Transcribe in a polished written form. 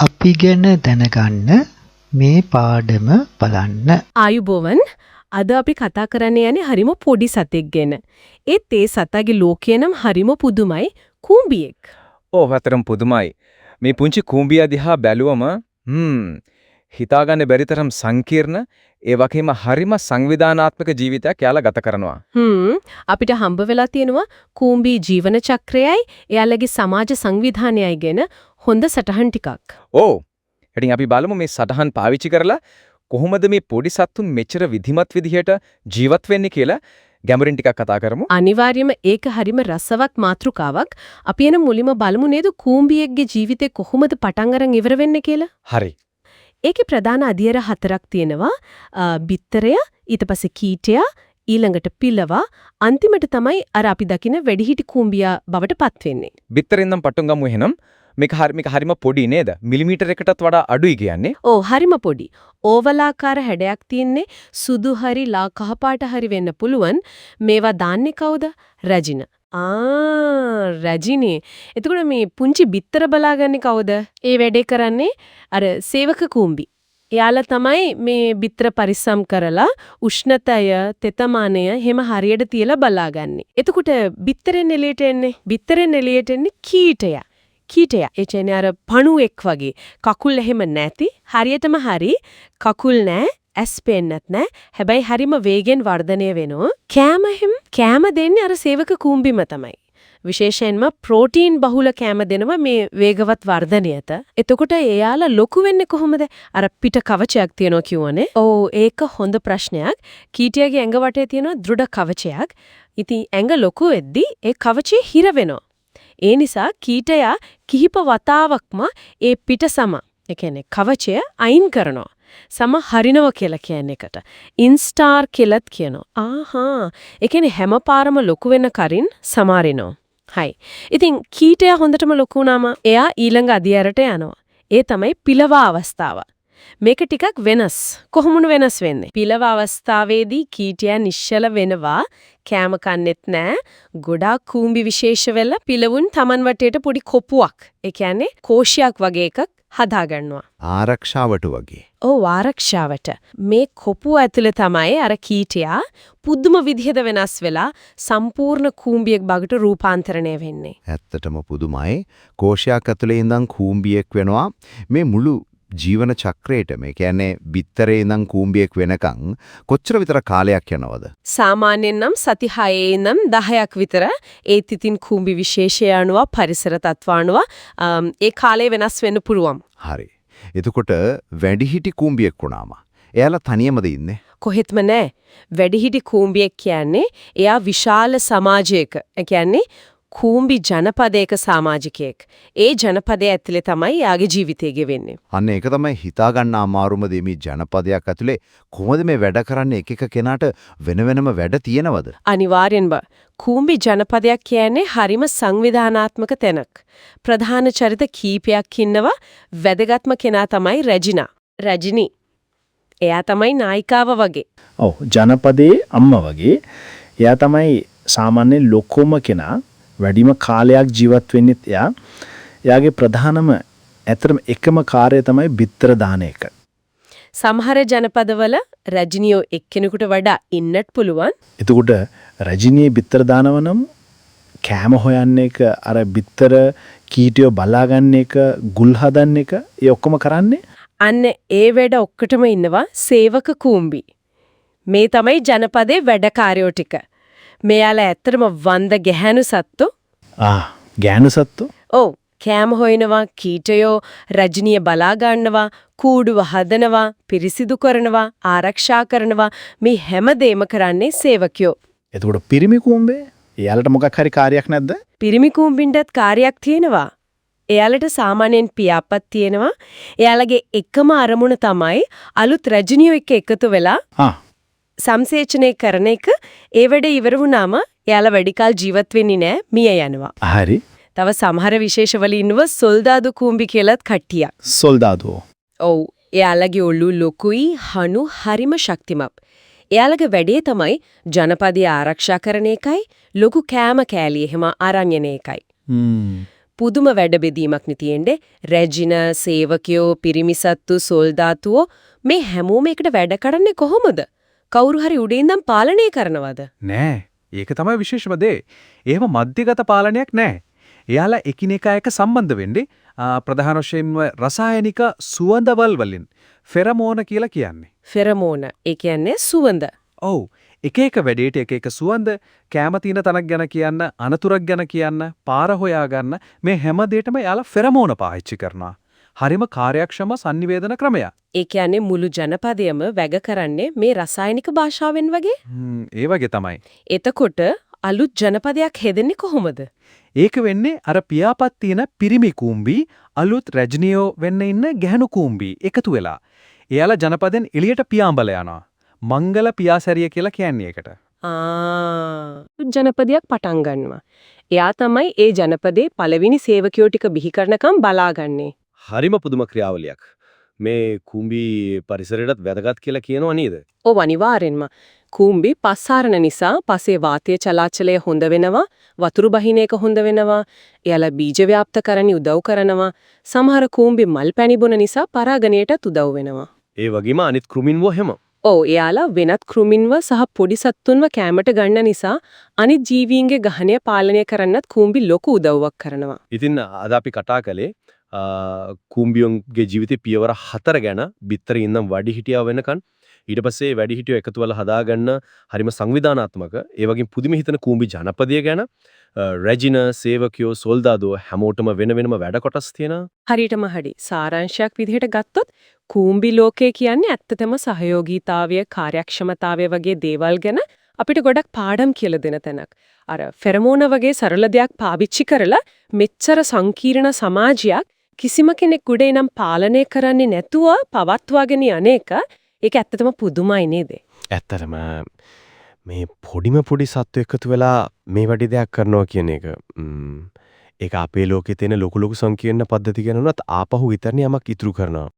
අපි ගැන දැනගන්න මේ පාඩම බලන්න. ආයුබෝවන්. අද අපි කතා කරන්න යන්නේ හරිම පොඩි සතෙක් ගැන. ඒත් ඒ සතාගේ ලෝකය නම් හරිම පුදුමයි. කූඹියෙක්. ඕ හතරම් පුදුමයි. මේ පුංචි කූඹියා දිහා බැලුවම හිතාගන්න බැරි තරම් සංකීර්ණ ඒ වගේම හරිම සංවිධානාත්මක ජීවිතයක් යාලා ගත කරනවා. අපිට හම්බ වෙලා තියෙනවා කූඹි ජීවන චක්‍රයයි එයාලගේ සමාජ සංවිධානයයි ගැන හොඳ සටහන් ටිකක්. ඕ. ඉතින් අපි බලමු මේ සටහන් පාවිච්චි කරලා කොහොමද මේ පොඩි සත්තුන් මෙච්චර විධිමත් විදිහට ජීවත් වෙන්නේ කියලා ගැඹුරින් ටිකක් කතා කරමු. අනිවාර්යයෙන්ම ඒක හරිම රසවත් මාතෘකාවක්. අපි එන මුලින්ම බලමු නේද කූඹියෙක්ගේ ජීවිතේ කොහොමද පටන් අරන් ඉවර වෙන්නේ කියලා. හරි. ඒකේ ප්‍රධාන අදියර 4ක් තියෙනවා. බිත්තරය, ඊට පස්සේ කීටයා, ඊළඟට පිලවා, අන්තිමට තමයි අර අපි දකින වැඩිහිටි කූඹියා බවට පත් වෙන්නේ. බිත්තරෙන් නම් පටන් ගමු එහෙනම්. මේක හරිම පොඩි නේද? මිලිමීටර එකටත් වඩා අඩුයි කියන්නේ. ඔව් හරිම පොඩි. ඕවලාකාර හැඩයක් තියෙන්නේ. සුදු හරි ලා කහපාට හරි වෙන්න පුළුවන්. මේවා දාන්නේ කවුද? රජින. රජිනේ. එතකොට මේ පුංචි බිත්තර බලාගන්නේ කවුද? ඒ වැඩේ කරන්නේ අර සේවක කූඹි. එයාලා තමයි මේ බිත්තර පරිස්සම් කරලා උෂ්ණතය, තෙතමානය හැම හරියට තියලා බලාගන්නේ. එතකොට බිත්තරෙන් එළියට එන්නේ. බිත්තරෙන් එළියට එන්නේ කීටයා. කීටයා ඒ කියන්නේ අර පණුවෙක් වගේ කකුල් එහෙම නැති හරියටම හරි කකුල් නැහැ ඇස් පේන්නත් නැහැ හැබැයි හරිම වේගෙන් වර්ධනය වෙනවා කෑම දෙන්නේ අර සේවක කූඹිම තමයි විශේෂයෙන්ම ප්‍රෝටීන් බහුල කෑම දෙනවා මේ වේගවත් වර්ධනයට එතකොට එයාලා ලොකු වෙන්නේ කොහොමද අර පිට කවචයක් තියෙනවා කියවනේ ඔව් ඒක හොඳ ප්‍රශ්නයක් කීටයාගේ ඇඟ වටේ තියෙන දෘඩ කවචයක් ඉතින් ඇඟ ලොකු වෙද්දී ඒ කවචය හිර වෙනවා ඒ නිසා කීටයා කිහිප වතාවක්ම ඒ පිටසම ඒ කියන්නේ කවචය අයින් කරනවා. සම හරිනව කියලා කියන එකට. ඉන්ස්ටාර් කියලාත් කියනවා. ඒ කියන්නේ හැම පාරම ලොකු වෙන කරින් සමාරිනවා. හයි. ඉතින් කීටයා හොඳටම ලොකු වුණාම එයා ඊළඟ අදියරට යනවා. ඒ තමයි පිලවා අවස්ථාව. මේක ටිකක් වෙනස්. කොහොමුණු වෙනස් වෙන්නේ? පිලවා අවස්ථාවේදී කීටයා නිශ්චල වෙනවා. කෑම කන්නෙත් නෑ. ගොඩාක් කූඹි විශේෂ වෙලා පිලවුන් Taman වටේට පොඩි කොපුවක්. ඒ කියන්නේ කෝෂයක් වගේ එකක් හදා ගන්නවා. ආරක්ෂාවට වගේ. ඔව් ආරක්ෂාවට. මේ කොපුව ඇතුලේ තමයි අර කීටයා පුදුම විදිහට වෙනස් වෙලා සම්පූර්ණ කූඹියෙක් බවට රූපාන්තරණය වෙන්නේ. ඇත්තටම පුදුමයි. කෝෂයක් ඇතුලේ ඉඳන් කූඹියෙක් වෙනවා. මේ මුළු ජීවන චක්‍රයේටම ඒ කියන්නේ බිත්තරේ ඉඳන් කූඹියෙක් වෙනකන් කොච්චර විතර කාලයක් යනවද? සාමාන්‍යයෙන් නම් සති 6 ඉඳන් 10ක් විතර ඒත් ඉතින් කූඹි විශේෂය අනුව පරිසර තත්ත්ව අනුව ඒ කාලය වෙනස් වෙන්න පුළුවන්. හරි. එතකොට වැඩිහිටි කූඹියෙක් වුණාම එයාලා තනියමද ඉන්නේ? කොහෙත්ම නෑ. වැඩිහිටි කූඹියෙක් කියන්නේ එයා විශාල සමාජයක. ඒ කියන්නේ කූඹි ජනපදයක සමාජිකයෙක්. ඒ ජනපදයේ ඇතුලේ තමයි යාගේ ජීවිතය ගෙවෙන්නේ. අන්න ඒක තමයි හිතා ගන්න අමාරුම දේ මේ ජනපදයක් ඇතුලේ කොහොමද මේ වැඩ කරන්නේ එක කෙනාට වෙන වෙනම වැඩ තියෙනවද? අනිවාර්යෙන්ම කූඹි ජනපදයක් කියන්නේ හරිම සංවිධානාත්මක තැනක්. ප්‍රධාන චරිත කීපයක් ඉන්නවා. වැදගත්ම කෙනා තමයි රජිනා. රජිනී. එයා තමයි නායිකාව වගේ. ඔව් ජනපදයේ අම්මා වගේ. එයා තමයි සාමාන්‍ය ලොකෝම කෙනා. වැඩිම කාලයක් ජීවත් වෙන්නෙත් එයා. එයාගේ ප්‍රධානම ඇත්තටම එකම කාර්යය තමයි බිත්තර දාන එක. සමහර ජනපදවල රජිනියෝ එක්කෙනෙකුට වඩා ඉන්නත් පුළුවන්. එතකොට රජිනියේ බිත්තර දානව නම් කෑම හොයන්න එක, අර බිත්තර කීටියෝ බලාගන්න එක, ගුල් හදන්න එක, ඒ ඔක්කොම කරන්නේ. අන්න ඒ වැඩ ඔක්කොටම ඉන්නවා සේවක කූඹි. මේ තමයි ජනපදයේ වැඩකාරයෝ ටික. මෙයාලා ඇත්තටම වන්ද ගැහැණු සත්තු. ගැහැණු සත්තු? ඔව්. කෑම හොයනවා, කීටයෝ රජිනිය බලා ගන්නවා, කූඩුව හදනවා, පිරිසිදු කරනවා, ආරක්ෂා කරනවා. මේ හැමදේම කරන්නේ සේවකයෝ. එතකොට පිරිමි කූඹේ එයාලට මොකක් හරි කාර්යයක් නැද්ද? පිරිමි කූඹින්ටත් කාර්යයක් තියෙනවා. එයාලට සාමාන්‍යයෙන් පියාපත් තියෙනවා. එයාලගේ එකම අරමුණ තමයි අලුත් රජිනියෝ එක්ක එකතු වෙලා සංසේචනය කරන එක. ඒ වැඩ ඉවර වුණාම එයාලා වැඩි කාල ජීවත් වෙන්නේ නැහැ, මිය යනවා. හරි. තව සමහර විශේෂවල ඉන්නව සොල්දාදු කූඹි කියලාත් කට්ටියක්. සොල්දාදුවෝ. ඔව්. එයාලගේ ඔළුව ලොකුයි, හනු හරිම ශක්තිමත්. එයාලගේ වැඩේ තමයි ජනපදය ආරක්ෂා කරන එකයි, ලොකු කෑම කෑලි එහෙම ආරම්භන එකයි. පුදුම වැඩ බෙදීමක් නේ තියෙන්නේ. රෙජින, සේවකයෝ, පිරිමිසත්තු, සොල්දාතුවෝ මේ හැමෝම එකට වැඩ කරන්නේ කොහොමද? කවුරු හරි උඩින් ඉඳන් පාලනය කරනවද? නෑ. ඒක තමයි විශේෂම දේ. එහෙම මධ්‍යගත පාලනයක් නෑ. එයාලා එකිනෙකා එක්ක සම්බන්ධ වෙන්නේ ප්‍රධාන වශයෙන්ම රසායනික සුවඳවල් වලින්. ෆෙරමෝන කියලා කියන්නේ. ෆෙරමෝන. ඒ කියන්නේ සුවඳ. ඔව්. එක එක වැඩේට එක එක සුවඳ, කැම තියෙන තනක් ගැන කියන්න, අනතුරක් ගැන කියන්න, පාර හොයා ගන්න මේ හැම දෙයකම යාලා ෆෙරමෝන පාවිච්චි කරනවා. හරිම කාර්යක්ෂම sannivedana ක්‍රමයක්. ඒ කියන්නේ මුළු ජනපදයම වැග කරන්නේ මේ රසායනික භාෂාවෙන් වගේ? ඒ වගේ තමයි. එතකොට අලුත් ජනපදයක් හෙදෙන්නේ කොහොමද? ඒක වෙන්නේ අර පියාපත් තියෙන පිරිමි කූඹි අලුත් රජනියෝ වෙන්න ඉන්න ගැහණු කූඹි එකතු වෙලා. එයාලා ජනපදෙන් එළියට පියාඹල යනවා. මංගල පියාසැරිය කියලා කියන්නේ ඒකට. ජනපදයක් පටන් ගන්නවා. එයා තමයි ඒ ජනපදේ පළවෙනි සේවකයෝ ටික බිහි කරනකම් බලාගන්නේ. හරිම පුදුම ක්‍රියාවලියක්. මේ කුඹි පරිසරයටත් වැදගත් කියලා කියනවා නේද? ඔව් අනිවාර්යෙන්ම. කුඹි පස්සාරණ නිසා පසේ වාතය චලාචලය හොඳ වෙනවා, වතුරු බහින එක හොඳ වෙනවා, එයාලා බීජ ව්‍යාප්ත කරන්න උදව් කරනවා. සමහර කුඹි මල් පැණි බොන නිසා පරාගණයටත් උදව් වෙනවා. ඒ වගේම අනිත් කෘමින්ව හැම. ඔව් එයාලා වෙනත් කෘමින්ව සහ පොඩි සත්තුන්ව කැමට ගන්න නිසා අනිත් ජීවීන්ගේ ගහණය පාලනය කරන්නත් කුඹි ලොකු උදව්වක් කරනවා. ඉතින් අද අපි කතා කළේ කුඹියන්ගේ ජීවිතේ පියවර 4 ගැන බිත්තරේ ඉඳන් වැඩිහිටියා වෙනකන් ඊට පස්සේ වැඩිහිටියෝ එකතු වෙලා හදාගන්න හරිම සංවිධානාත්මක ඒ වගේම පුදුම හිතන කුඹි ජනපදය ගැන රෙජින සේවකයෝ සොල්දාදුවෝ හැමෝටම වෙන වෙනම වැඩ කොටස් තියෙනවා. හරියටම හරි. සාරාංශයක් විදිහට ගත්තොත් කුඹි ලෝකය කියන්නේ ඇත්තටම සහයෝගීතාවය, කාර්යක්ෂමතාවය වගේ දේවල් ගැන අපිට ගොඩක් පාඩම් කියලා දෙන තැනක්. අර ෆෙරමෝන වගේ සරල දෙයක් පාවිච්චි කරලා මෙච්චර සංකීර්ණ සමාජයක් කිසිම කෙනෙක් උඩ එනම් පාලනය කරන්නේ නැතුව පවත්වාගෙන යන්නේක ඒක ඇත්තටම පුදුමයි නේද? ඇත්තටම මේ පොඩි සත්තු එකතු වෙලා මේ වැඩි දෙයක් කරනවා කියන එක ඒක අපේ ලෝකේ තියෙන ලොකු සංකීර්ණ පද්ධති ගැන උනත් ආපහු විතරනේ යමක් ඉතුරු කරනවා.